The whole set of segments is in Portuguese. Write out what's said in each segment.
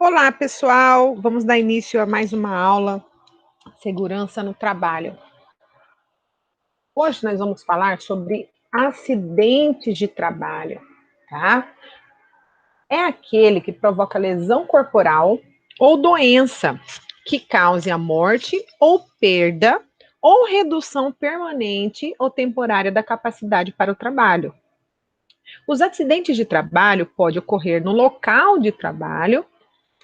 Olá, pessoal! Vamos dar início a mais uma aula Segurança no Trabalho. Hoje nós vamos falar sobre acidentes de trabalho, tá? É aquele que provoca lesão corporal ou doença que cause a morte ou perda ou redução permanente ou temporária da capacidade para o trabalho. Os acidentes de trabalho podem ocorrer no local de trabalho,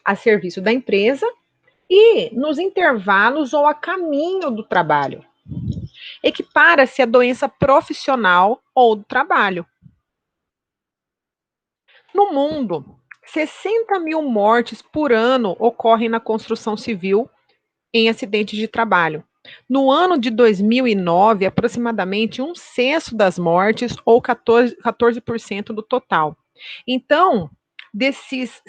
a serviço da empresa e nos intervalos ou a caminho do trabalho. Equipara-se a doença profissional ou do trabalho. No mundo, 60 mil mortes por ano ocorrem na construção civil em acidentes de trabalho. No ano de 2009, aproximadamente um sexto das mortes, ou 14% do total. Então, dessas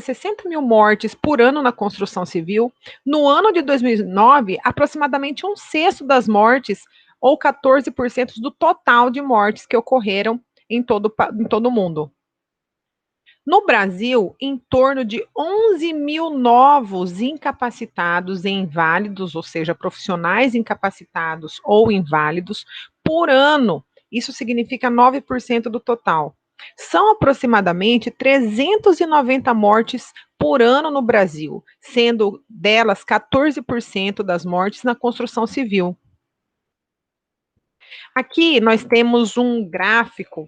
60 mil mortes por ano na construção civil, no ano de 2009, aproximadamente um sexto das mortes, ou 14% do total de mortes que ocorreram em todo o mundo. No Brasil, em torno de 11 mil novos incapacitados e inválidos, ou seja, profissionais incapacitados ou inválidos, por ano. Isso significa 9% do total. São aproximadamente 390 mortes por ano no Brasil, sendo delas 14% das mortes na construção civil. Aqui nós temos um gráfico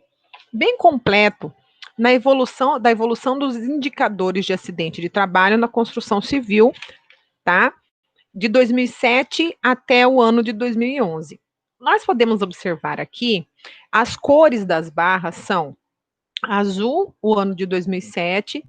bem completo da evolução dos indicadores de acidente de trabalho na construção civil, tá? De 2007 até o ano de 2011. Nós podemos observar aqui, as cores das barras são azul, o ano de 2007,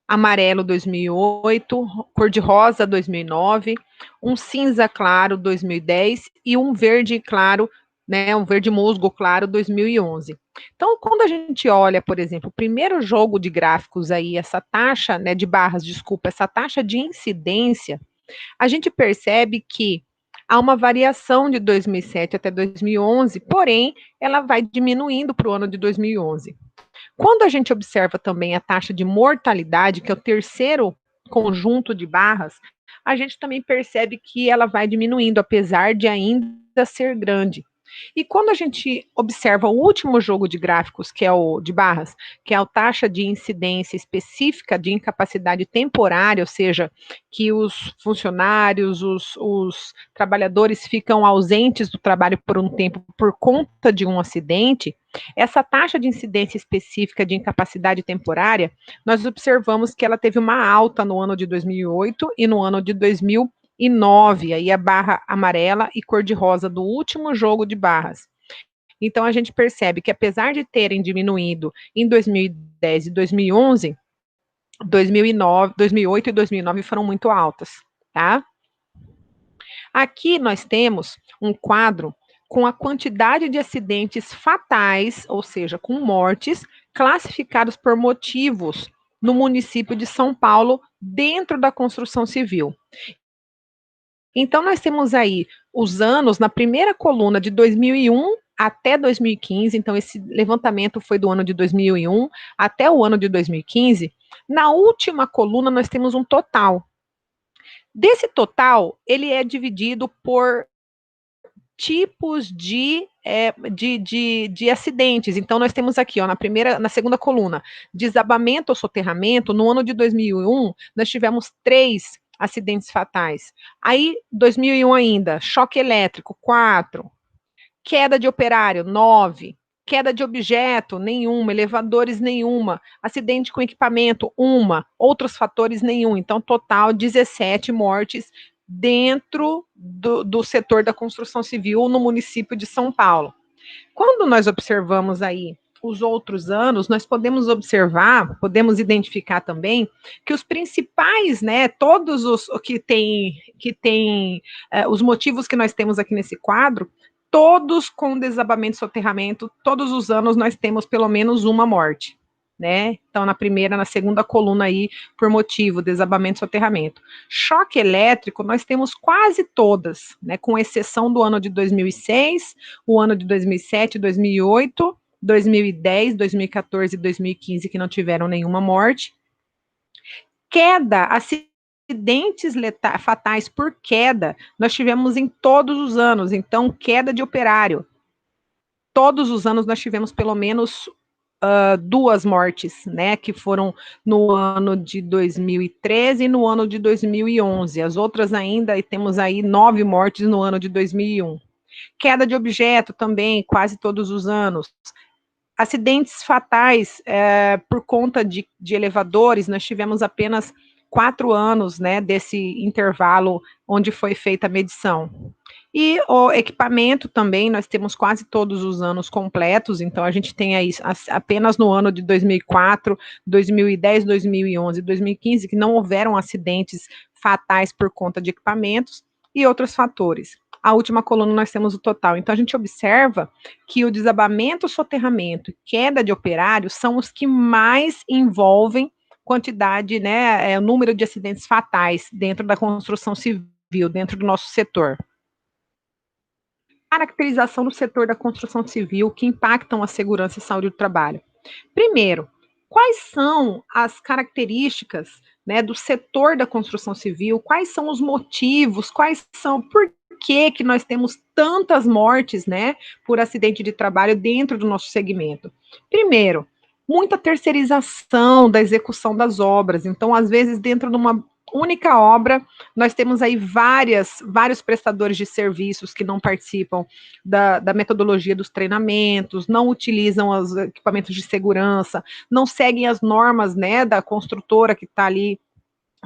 amarelo 2008, cor-de-rosa 2009, um cinza claro 2010 e um verde claro, né, um verde musgo claro 2011. Então, quando a gente olha, por exemplo, o primeiro jogo de gráficos aí, essa taxa, né, de barras, desculpa, essa taxa de incidência, a gente percebe que há uma variação de 2007 até 2011, porém, ela vai diminuindo para o ano de 2011. Quando a gente observa também a taxa de mortalidade, que é o terceiro conjunto de barras, a gente também percebe que ela vai diminuindo, apesar de ainda ser grande. E quando a gente observa o último jogo de gráficos, que é o de barras, que é a taxa de incidência específica de incapacidade temporária, ou seja, que os funcionários, os trabalhadores ficam ausentes do trabalho por um tempo por conta de um acidente, essa taxa de incidência específica de incapacidade temporária, nós observamos que ela teve uma alta no ano de 2008 e no ano de 2009, aí a barra amarela e cor-de-rosa do último jogo de barras. Então a gente percebe que apesar de terem diminuído em 2010 e 2011, 2009, 2008 e 2009 foram muito altas, tá? Aqui nós temos um quadro com a quantidade de acidentes fatais, ou seja, com mortes, classificados por motivos no município de São Paulo, dentro da construção civil. Então, nós temos aí os anos, na primeira coluna, de 2001 até 2015, então esse levantamento foi do ano de 2001 até o ano de 2015. Na última coluna, nós temos um total. Desse total, ele é dividido por tipos de acidentes. Então, nós temos aqui, ó, na segunda coluna, desabamento ou soterramento. No ano de 2001, nós tivemos 3 acidentes fatais. Aí, 2001 ainda, choque elétrico, 4. Queda de operário, 9. Queda de objeto, nenhuma. Elevadores, nenhuma. Acidente com equipamento, uma. Outros fatores, nenhum. Então, total, 17 mortes dentro do setor da construção civil no município de São Paulo. Quando nós observamos aí os outros anos, nós podemos observar, podemos identificar também que os principais, né, todos os que tem os motivos que nós temos aqui nesse quadro, todos com desabamento e soterramento, todos os anos nós temos pelo menos uma morte, né? Então, na segunda coluna aí, por motivo, desabamento e soterramento. Choque elétrico, nós temos quase todas, né? Com exceção do ano de 2006, o ano de 2007, 2008, 2010, 2014 e 2015, que não tiveram nenhuma morte. Queda, acidentes fatais por queda, nós tivemos em todos os anos. Então, queda de operário. Todos os anos nós tivemos pelo menos 2 mortes, né, que foram no ano de 2013 e no ano de 2011. As outras ainda, e temos aí 9 mortes no ano de 2001. Queda de objeto também, quase todos os anos. Acidentes fatais por conta de elevadores, nós tivemos apenas 4 anos, né, desse intervalo onde foi feita a medição. E o equipamento também, nós temos quase todos os anos completos, então a gente tem aí apenas no ano de 2004, 2010, 2011, 2015, que não houveram acidentes fatais por conta de equipamentos e outros fatores. A última coluna nós temos o total. Então a gente observa que o desabamento, soterramento e queda de operários são os que mais envolvem quantidade, né, o número de acidentes fatais dentro da construção civil, dentro do nosso setor. Caracterização do setor da construção civil que impactam a segurança e saúde do trabalho. Primeiro, quais são as características, né, do setor da construção civil? Quais são os motivos? Por que nós temos tantas mortes, né, por acidente de trabalho dentro do nosso segmento? Primeiro, muita terceirização da execução das obras. Então, às vezes, dentro de uma única obra, nós temos aí vários prestadores de serviços que não participam da metodologia dos treinamentos, não utilizam os equipamentos de segurança, não seguem as normas, né, da construtora que está ali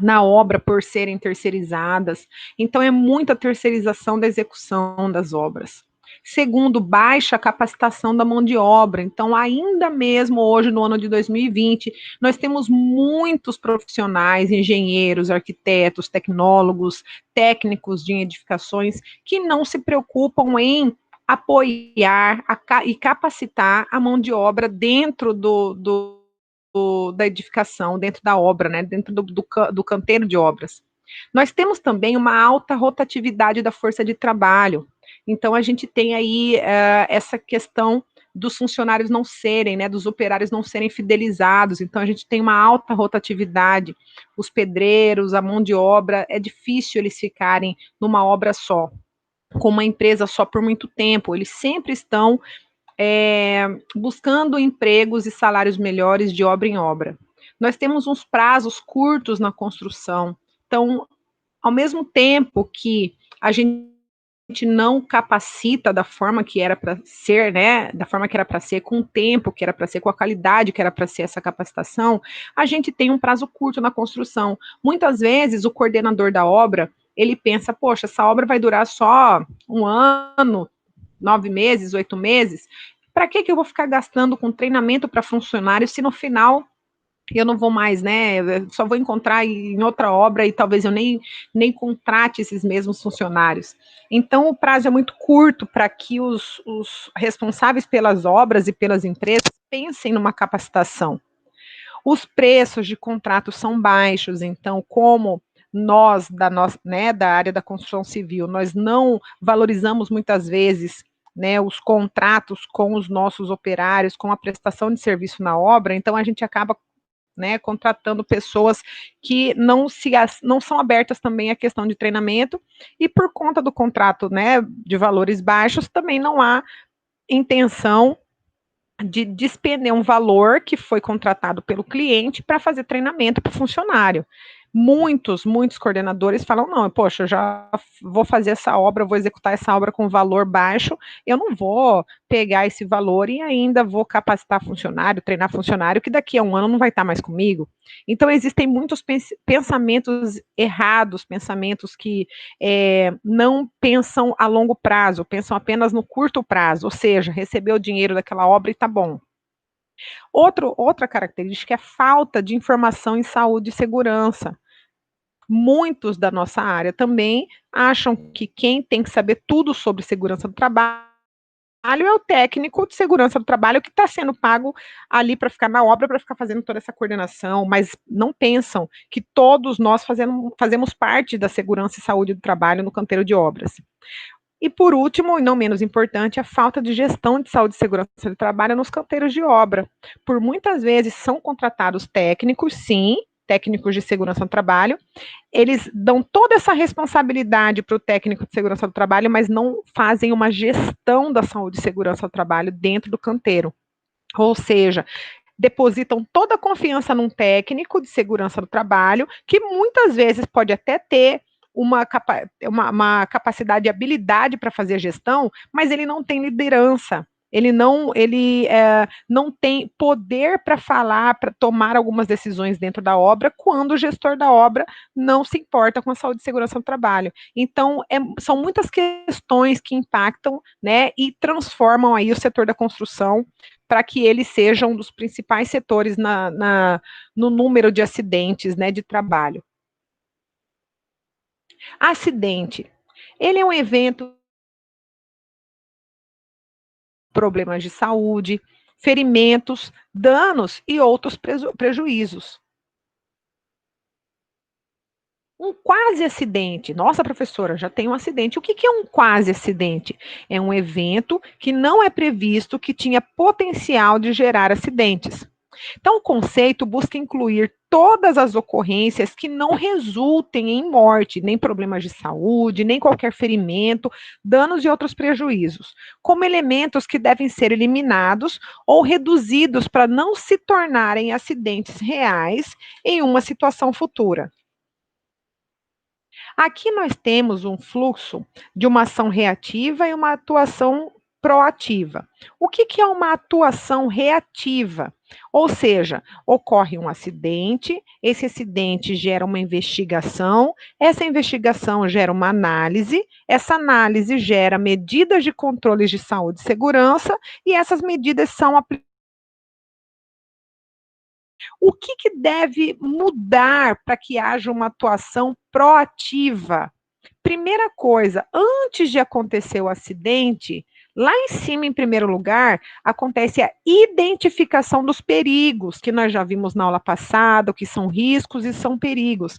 na obra por serem terceirizadas. Então, é muita terceirização da execução das obras. Segundo, baixa capacitação da mão de obra. Então, ainda mesmo hoje, no ano de 2020, nós temos muitos profissionais, engenheiros, arquitetos, tecnólogos, técnicos de edificações, que não se preocupam em apoiar e capacitar a mão de obra dentro da edificação, dentro da obra, né, dentro do canteiro de obras. Nós temos também uma alta rotatividade da força de trabalho. Então, a gente tem aí essa questão dos funcionários não serem, né, dos operários não serem fidelizados. Então, a gente tem uma alta rotatividade. Os pedreiros, a mão de obra, é difícil eles ficarem numa obra só, com uma empresa só por muito tempo. Eles sempre estão buscando empregos e salários melhores de obra em obra. Nós temos uns prazos curtos na construção. Então, ao mesmo tempo que a gente não capacita da forma que era para ser, né, da forma que era para ser, com o tempo que era para ser, com a qualidade que era para ser essa capacitação, a gente tem um prazo curto na construção. Muitas vezes, o coordenador da obra, ele pensa, poxa, essa obra vai durar só 1 ano, 9 meses, 8 meses, para que eu vou ficar gastando com treinamento para funcionários se no final eu não vou mais, né? Eu só vou encontrar em outra obra e talvez eu nem contrate esses mesmos funcionários. Então, o prazo é muito curto para que os responsáveis pelas obras e pelas empresas pensem numa capacitação. Os preços de contrato são baixos, então, como nós, da área da construção civil, nós não valorizamos muitas vezes, né, os contratos com os nossos operários, com a prestação de serviço na obra, então a gente acaba, né, contratando pessoas que não são abertas também à questão de treinamento, e por conta do contrato, né, de valores baixos, também não há intenção de despender um valor que foi contratado pelo cliente para fazer treinamento para o funcionário. Muitos coordenadores falam, não, poxa, eu já vou fazer essa obra, vou executar essa obra com valor baixo, eu não vou pegar esse valor e ainda vou capacitar funcionário, treinar funcionário, que daqui a 1 ano não vai estar mais comigo. Então, existem muitos pensamentos errados, pensamentos que não pensam a longo prazo, pensam apenas no curto prazo, ou seja, receber o dinheiro daquela obra e tá bom. Outra característica é a falta de informação em saúde e segurança. Muitos da nossa área também acham que quem tem que saber tudo sobre segurança do trabalho é o técnico de segurança do trabalho que está sendo pago ali para ficar na obra, para ficar fazendo toda essa coordenação, mas não pensam que todos nós fazemos parte da segurança e saúde do trabalho no canteiro de obras. E por último, e não menos importante, a falta de gestão de saúde e segurança do trabalho nos canteiros de obra. Por muitas vezes são contratados técnicos, sim, técnicos de segurança do trabalho, eles dão toda essa responsabilidade para o técnico de segurança do trabalho, mas não fazem uma gestão da saúde e segurança do trabalho dentro do canteiro. Ou seja, depositam toda a confiança num técnico de segurança do trabalho, que muitas vezes pode até ter uma capacidade e habilidade para fazer a gestão, mas ele não tem liderança. Ele não tem poder para falar, para tomar algumas decisões dentro da obra, quando o gestor da obra não se importa com a saúde e segurança do trabalho. Então, são muitas questões que impactam, né, e transformam aí o setor da construção para que ele seja um dos principais setores no número de acidentes, né, de trabalho. Acidente. Ele é um evento, problemas de saúde, ferimentos, danos e outros prejuízos. Um quase acidente. Nossa, professora, já tem um acidente. O que é um quase acidente? É um evento que não é previsto, que tinha potencial de gerar acidentes. Então, o conceito busca incluir todas as ocorrências que não resultem em morte, nem problemas de saúde, nem qualquer ferimento, danos e outros prejuízos, como elementos que devem ser eliminados ou reduzidos para não se tornarem acidentes reais em uma situação futura. Aqui nós temos um fluxo de uma ação reativa e uma atuação proativa. O que é uma atuação reativa? Ou seja, ocorre um acidente, esse acidente gera uma investigação, essa investigação gera uma análise, essa análise gera medidas de controles de saúde e segurança, e essas medidas são aplicadas. O que deve mudar para que haja uma atuação proativa? Primeira coisa, antes de acontecer o acidente, lá em cima, em primeiro lugar, acontece a identificação dos perigos, que nós já vimos na aula passada, o que são riscos e são perigos.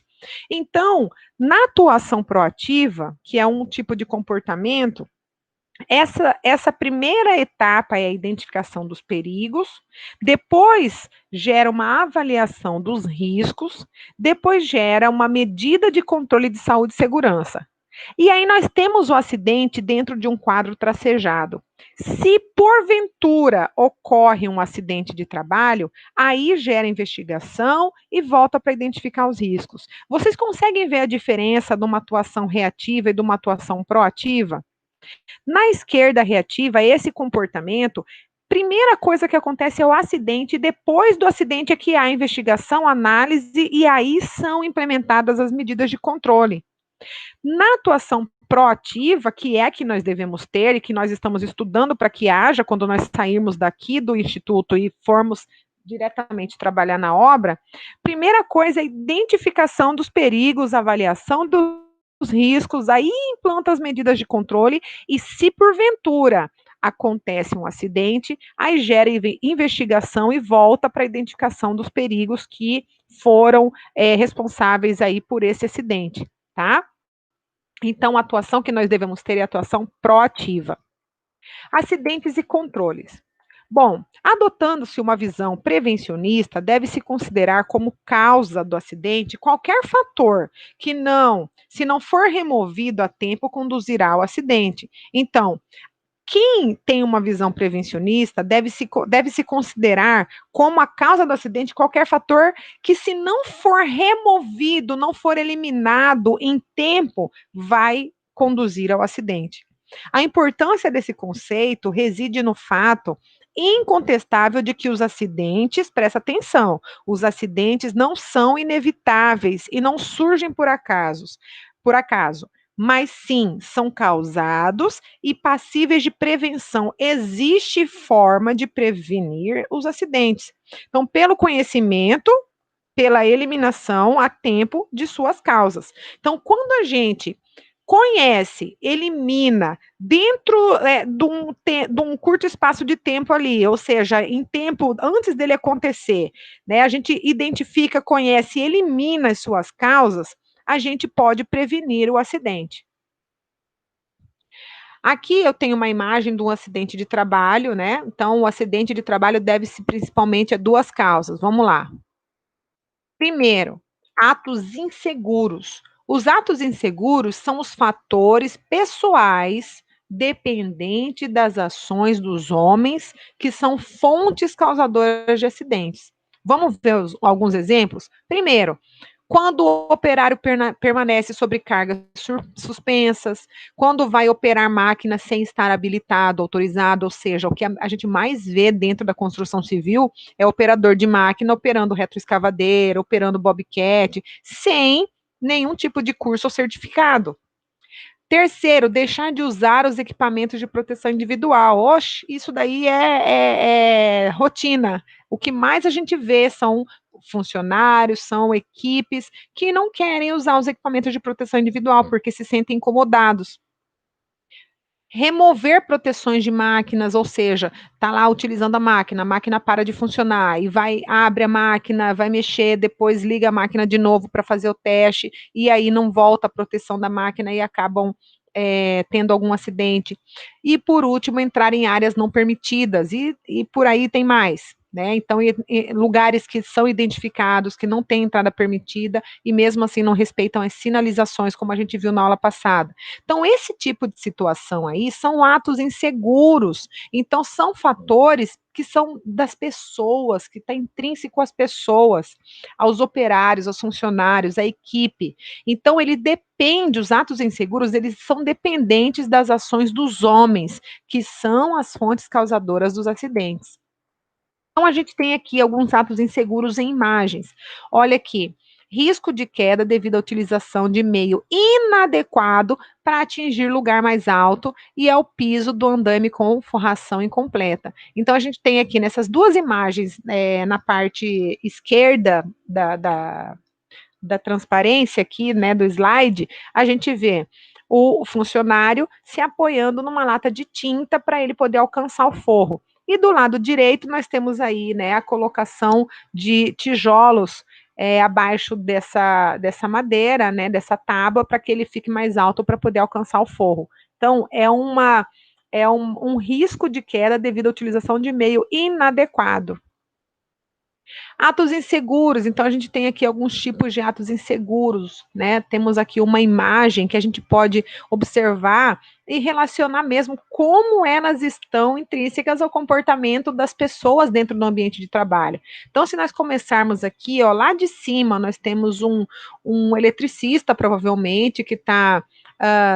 Então, na atuação proativa, que é um tipo de comportamento, essa primeira etapa é a identificação dos perigos, depois gera uma avaliação dos riscos, depois gera uma medida de controle de saúde e segurança. E aí nós temos o acidente dentro de um quadro tracejado. Se porventura ocorre um acidente de trabalho, aí gera investigação e volta para identificar os riscos. Vocês conseguem ver a diferença de uma atuação reativa e de uma atuação proativa? Na esquerda reativa, esse comportamento, primeira coisa que acontece é o acidente, e depois do acidente é que há investigação, análise, e aí são implementadas as medidas de controle. Na atuação proativa, que é a que nós devemos ter e que nós estamos estudando para que haja quando nós sairmos daqui do instituto e formos diretamente trabalhar na obra, primeira coisa é a identificação dos perigos, avaliação dos riscos, aí implanta as medidas de controle e, se porventura acontece um acidente, aí gera investigação e volta para a identificação dos perigos que foram responsáveis aí por esse acidente, tá? Então, a atuação que nós devemos ter é a atuação proativa. Acidentes e controles. Bom, adotando-se uma visão prevencionista, deve-se considerar como causa do acidente qualquer fator que se não for removido a tempo, conduzirá ao acidente. Então, quem tem uma visão prevencionista deve se considerar como a causa do acidente qualquer fator que, se não for removido, não for eliminado em tempo, vai conduzir ao acidente. A importância desse conceito reside no fato incontestável de que os acidentes, presta atenção, os acidentes não são inevitáveis e não surgem por acaso, mas sim são causados e passíveis de prevenção. Existe forma de prevenir os acidentes. Então, pelo conhecimento, pela eliminação a tempo de suas causas. Então, quando a gente conhece, elimina dentro de um curto espaço de tempo ali, ou seja, em tempo antes dele acontecer, né? A gente identifica, conhece e elimina as suas causas, a gente pode prevenir o acidente. Aqui eu tenho uma imagem de um acidente de trabalho, né? Então, o acidente de trabalho deve-se principalmente a duas causas. Vamos lá. Primeiro, atos inseguros. Os atos inseguros são os fatores pessoais dependentes das ações dos homens que são fontes causadoras de acidentes. Vamos ver alguns exemplos? Primeiro, quando o operário permanece sobre cargas suspensas, quando vai operar máquina sem estar habilitado, autorizado, ou seja, o que a gente mais vê dentro da construção civil é operador de máquina operando retroescavadeira, operando bobcat, sem nenhum tipo de curso ou certificado. Terceiro, deixar de usar os equipamentos de proteção individual. Oxe, isso daí é rotina. O que mais a gente vê são funcionários, são equipes que não querem usar os equipamentos de proteção individual porque se sentem incomodados. Remover proteções de máquinas, ou seja, tá lá utilizando a máquina para de funcionar e abre a máquina, vai mexer, depois liga a máquina de novo para fazer o teste e aí não volta a proteção da máquina e acabam tendo algum acidente. E por último, entrar em áreas não permitidas e por aí tem mais. Né? Então, lugares que são identificados, que não têm entrada permitida, e mesmo assim não respeitam as sinalizações, como a gente viu na aula passada. Então, esse tipo de situação aí são atos inseguros. Então, são fatores que são das pessoas, que está intrínseco às pessoas, aos operários, aos funcionários, à equipe. Então, ele depende, os atos inseguros, eles são dependentes das ações dos homens, que são as fontes causadoras dos acidentes. Então, a gente tem aqui alguns atos inseguros em imagens. Olha aqui, risco de queda devido à utilização de meio inadequado para atingir lugar mais alto e ao piso do andame com forração incompleta. Então, a gente tem aqui nessas duas imagens, na parte esquerda da transparência aqui, né, do slide, a gente vê o funcionário se apoiando numa lata de tinta para ele poder alcançar o forro. E do lado direito, nós temos aí, né, a colocação de tijolos abaixo dessa madeira, né, dessa tábua, para que ele fique mais alto para poder alcançar o forro. Então, é um risco de queda devido à utilização de meio inadequado. Atos inseguros, então a gente tem aqui alguns tipos de atos inseguros, né? Temos aqui uma imagem que a gente pode observar e relacionar mesmo como elas estão intrínsecas ao comportamento das pessoas dentro do ambiente de trabalho. Então, se nós começarmos aqui, ó, lá de cima, nós temos um eletricista, provavelmente, que está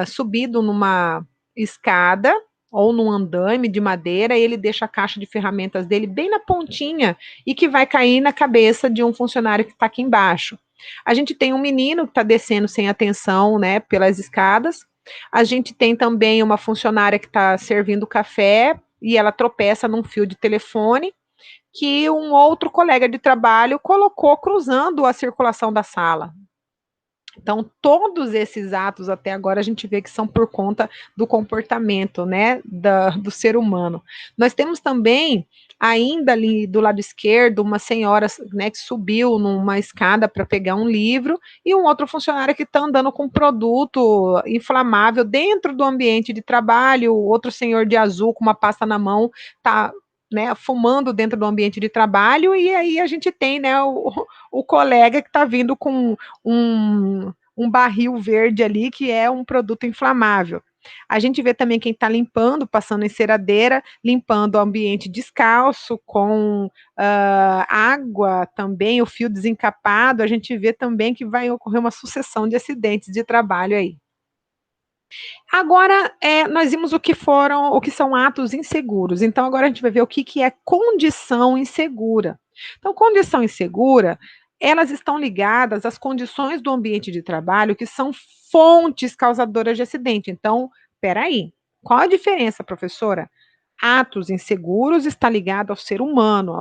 subido numa escada ou num andame de madeira, e ele deixa a caixa de ferramentas dele bem na pontinha e que vai cair na cabeça de um funcionário que está aqui embaixo. A gente tem um menino que está descendo sem atenção, né, pelas escadas. A gente tem também uma funcionária que está servindo café e ela tropeça num fio de telefone que um outro colega de trabalho colocou cruzando a circulação da sala. Então, todos esses atos até agora a gente vê que são por conta do comportamento, né, do ser humano. Nós temos também, ainda ali do lado esquerdo, uma senhora, né, que subiu numa escada para pegar um livro e um outro funcionário que está andando com um produto inflamável dentro do ambiente de trabalho, outro senhor de azul com uma pasta na mão está, né, fumando dentro do ambiente de trabalho, e aí a gente tem, né, o colega que está vindo com um barril verde ali, que é um produto inflamável. A gente vê também quem está limpando, passando enceradeira, limpando o ambiente descalço, com água também, o fio desencapado. A gente vê também que vai ocorrer uma sucessão de acidentes de trabalho aí. Agora, nós vimos o que são atos inseguros. Então, agora a gente vai ver o que é condição insegura. Então, condição insegura, elas estão ligadas às condições do ambiente de trabalho que são fontes causadoras de acidente. Então, espera aí, qual a diferença, professora? Atos inseguros está ligado ao ser humano,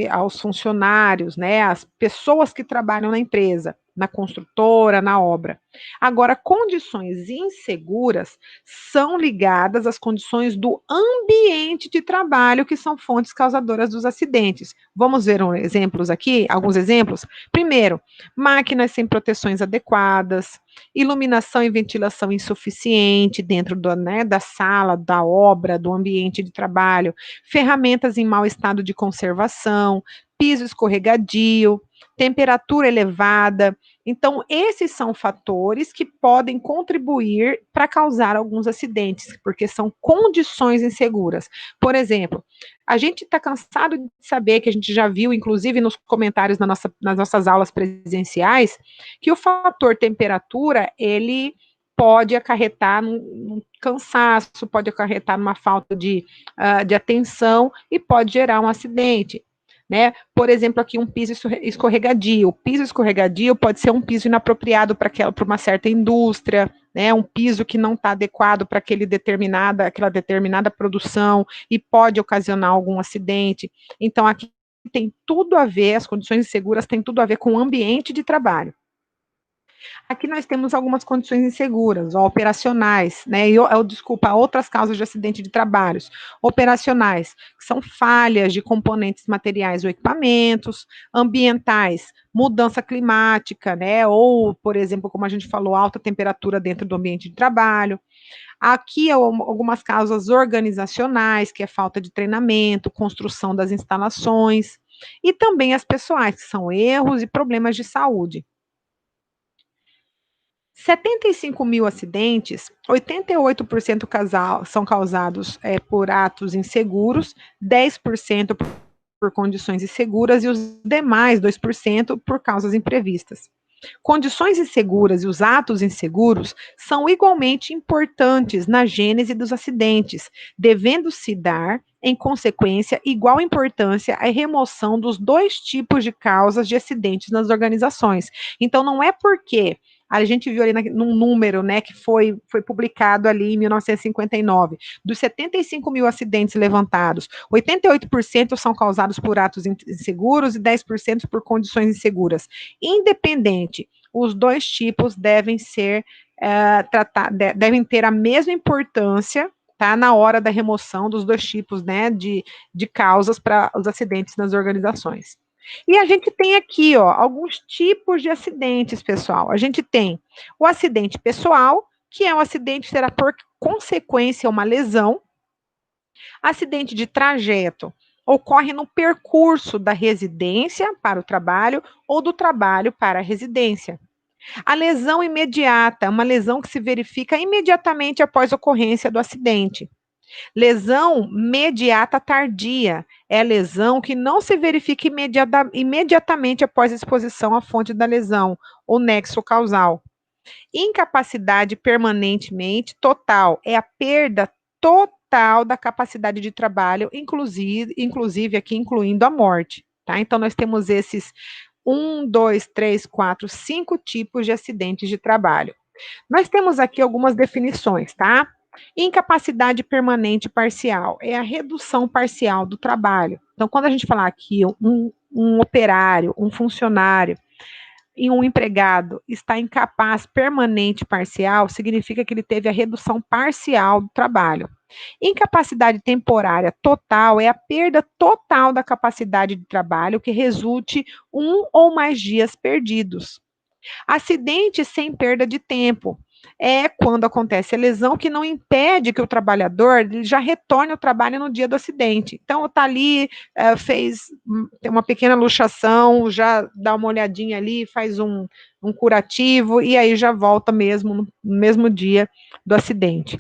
aos funcionários, né, às pessoas que trabalham na empresa, na construtora, na obra. Agora, condições inseguras são ligadas às condições do ambiente de trabalho, que são fontes causadoras dos acidentes. Vamos ver exemplos aqui, alguns exemplos? Primeiro, máquinas sem proteções adequadas, iluminação e ventilação insuficiente dentro da sala, da obra, do ambiente de trabalho, ferramentas em mau estado de conservação, piso escorregadio, temperatura elevada. Então, esses são fatores que podem contribuir para causar alguns acidentes, porque são condições inseguras. Por exemplo, a gente está cansado de saber, que a gente já viu, inclusive nos comentários nas nossas aulas presenciais, que o fator temperatura, ele pode acarretar num cansaço, pode acarretar numa falta de atenção e pode gerar um acidente. Né? Por exemplo, aqui um piso escorregadio. O piso escorregadio pode ser um piso inapropriado para uma certa indústria, né? Um piso que não está adequado para aquela determinada produção e pode ocasionar algum acidente. Então, aqui tem tudo a ver, as condições inseguras têm tudo a ver com o ambiente de trabalho. Aqui nós temos algumas condições inseguras, operacionais, né? Desculpa, outras causas de acidente de trabalhos. Operacionais, que são falhas de componentes materiais ou equipamentos. Ambientais, mudança climática, né? Ou, por exemplo, como a gente falou, alta temperatura dentro do ambiente de trabalho. Aqui algumas causas organizacionais, que é falta de treinamento, construção das instalações. E também as pessoais, que são erros e problemas de saúde. 75 mil acidentes, 88% são causados por atos inseguros, 10% por condições inseguras e os demais 2% por causas imprevistas. Condições inseguras e os atos inseguros são igualmente importantes na gênese dos acidentes, devendo-se dar, em consequência, igual importância à remoção dos dois tipos de causas de acidentes nas organizações. Então, não é porque a gente viu ali num número, né, que foi publicado ali em 1959, dos 75 mil acidentes levantados, 88% são causados por atos inseguros e 10% por condições inseguras. Independente, os dois tipos devem ser devem ter a mesma importância, tá, na hora da remoção dos dois tipos, né, de causas para os acidentes nas organizações. E a gente tem aqui, ó, alguns tipos de acidentes, pessoal. A gente tem o acidente pessoal, que é um acidente que será por consequência uma lesão. Acidente de trajeto ocorre no percurso da residência para o trabalho ou do trabalho para a residência. A lesão imediata é uma lesão que se verifica imediatamente após a ocorrência do acidente. Lesão mediata tardia é a lesão que não se verifica imediatamente após a exposição à fonte da lesão, ou nexo causal. Incapacidade permanentemente total é a perda total da capacidade de trabalho, inclusive aqui incluindo a morte. Tá? Então, nós temos esses 5 tipos de acidentes de trabalho. Nós temos aqui algumas definições, tá? Incapacidade permanente parcial é a redução parcial do trabalho. Então, quando a gente falar aqui um operário, um funcionário e um empregado está incapaz permanente parcial, significa que ele teve a redução parcial do trabalho. Incapacidade temporária total é a perda total da capacidade de trabalho que resulte um ou mais dias perdidos. Acidente sem perda de tempo é quando acontece a lesão que não impede que o trabalhador já retorne ao trabalho no dia do acidente. Então, está ali, fez uma pequena luxação, já dá uma olhadinha ali, faz um curativo e aí já volta mesmo no mesmo dia do acidente.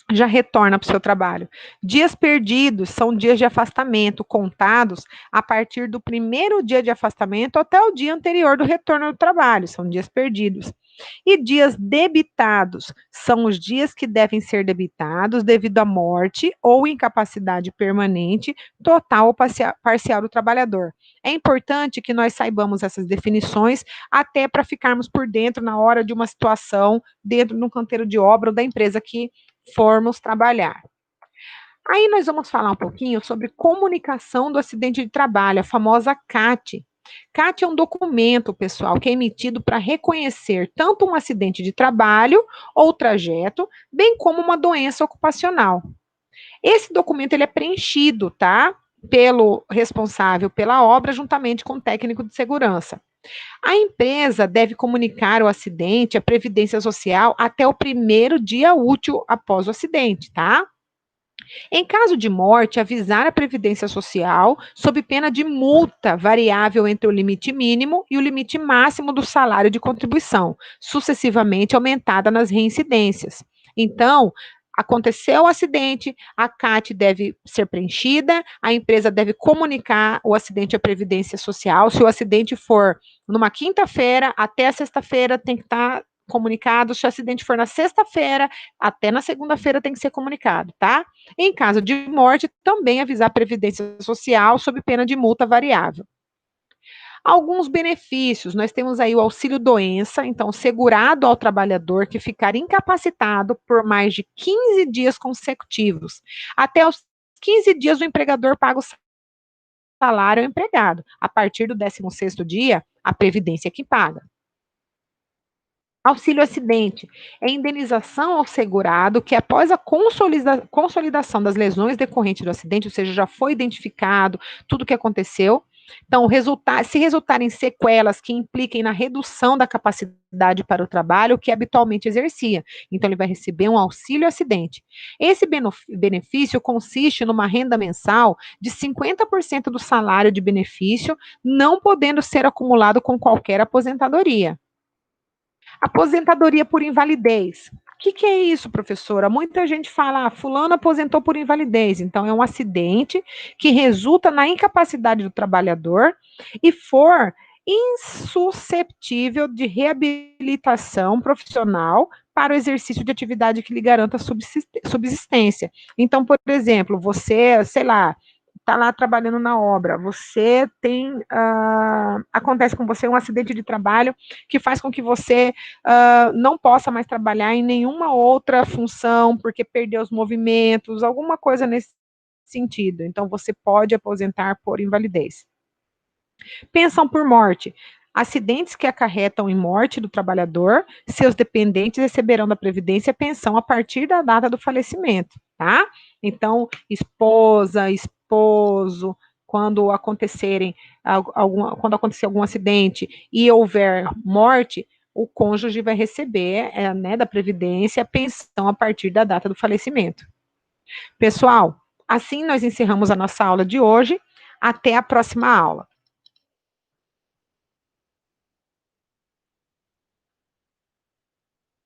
Já retorna para o seu trabalho. Dias perdidos são dias de afastamento, contados a partir do primeiro dia de afastamento até o dia anterior do retorno ao trabalho, são dias perdidos. E dias debitados são os dias que devem ser debitados devido à morte ou incapacidade permanente, total ou parcial do trabalhador. É importante que nós saibamos essas definições, até para ficarmos por dentro na hora de uma situação, dentro de um canteiro de obra ou da empresa que formos trabalhar. Aí nós vamos falar um pouquinho sobre comunicação do acidente de trabalho, a famosa CAT. CAT é um documento, pessoal, que é emitido para reconhecer tanto um acidente de trabalho ou trajeto, bem como uma doença ocupacional. Esse documento ele é preenchido, tá? Pelo responsável pela obra, juntamente com o técnico de segurança. A empresa deve comunicar o acidente à Previdência Social até o primeiro dia útil após o acidente, tá? Em caso de morte, avisar a Previdência Social sob pena de multa variável entre o limite mínimo e o limite máximo do salário de contribuição, sucessivamente aumentada nas reincidências. Então, aconteceu o acidente, a CAT deve ser preenchida, a empresa deve comunicar o acidente à Previdência Social. Se o acidente for numa quinta-feira, até a sexta-feira tem que estar comunicado. Se o acidente for na sexta-feira, até na segunda-feira tem que ser comunicado, tá? Em caso de morte, também avisar a Previdência Social sob pena de multa variável. Alguns benefícios, nós temos aí o auxílio doença, então segurado ao trabalhador que ficar incapacitado por mais de 15 dias consecutivos. Até os 15 dias o empregador paga o salário ao empregado. A partir do 16º dia, a Previdência é que paga. Auxílio acidente é indenização ao segurado que, após a consolidação das lesões decorrentes do acidente, ou seja, já foi identificado tudo o que aconteceu. Então, se resultarem sequelas que impliquem na redução da capacidade para o trabalho que habitualmente exercia, então ele vai receber um auxílio acidente. Esse benefício consiste numa renda mensal de 50% do salário de benefício, não podendo ser acumulado com qualquer aposentadoria. Aposentadoria por invalidez. O que é isso, professora? Muita gente fala, fulano aposentou por invalidez. Então, é um acidente que resulta na incapacidade do trabalhador e for insusceptível de reabilitação profissional para o exercício de atividade que lhe garanta subsistência. Então, por exemplo, você, sei lá, está lá trabalhando na obra, você tem, acontece com você um acidente de trabalho que faz com que você não possa mais trabalhar em nenhuma outra função, porque perdeu os movimentos, alguma coisa nesse sentido. Então, você pode aposentar por invalidez. Pensão por morte. Acidentes que acarretam em morte do trabalhador, seus dependentes receberão da Previdência pensão a partir da data do falecimento, tá? Então, esposa, esposo, quando quando acontecer algum acidente e houver morte, o cônjuge vai receber, né, da Previdência, a pensão a partir da data do falecimento. Pessoal, assim nós encerramos a nossa aula de hoje. Até a próxima aula.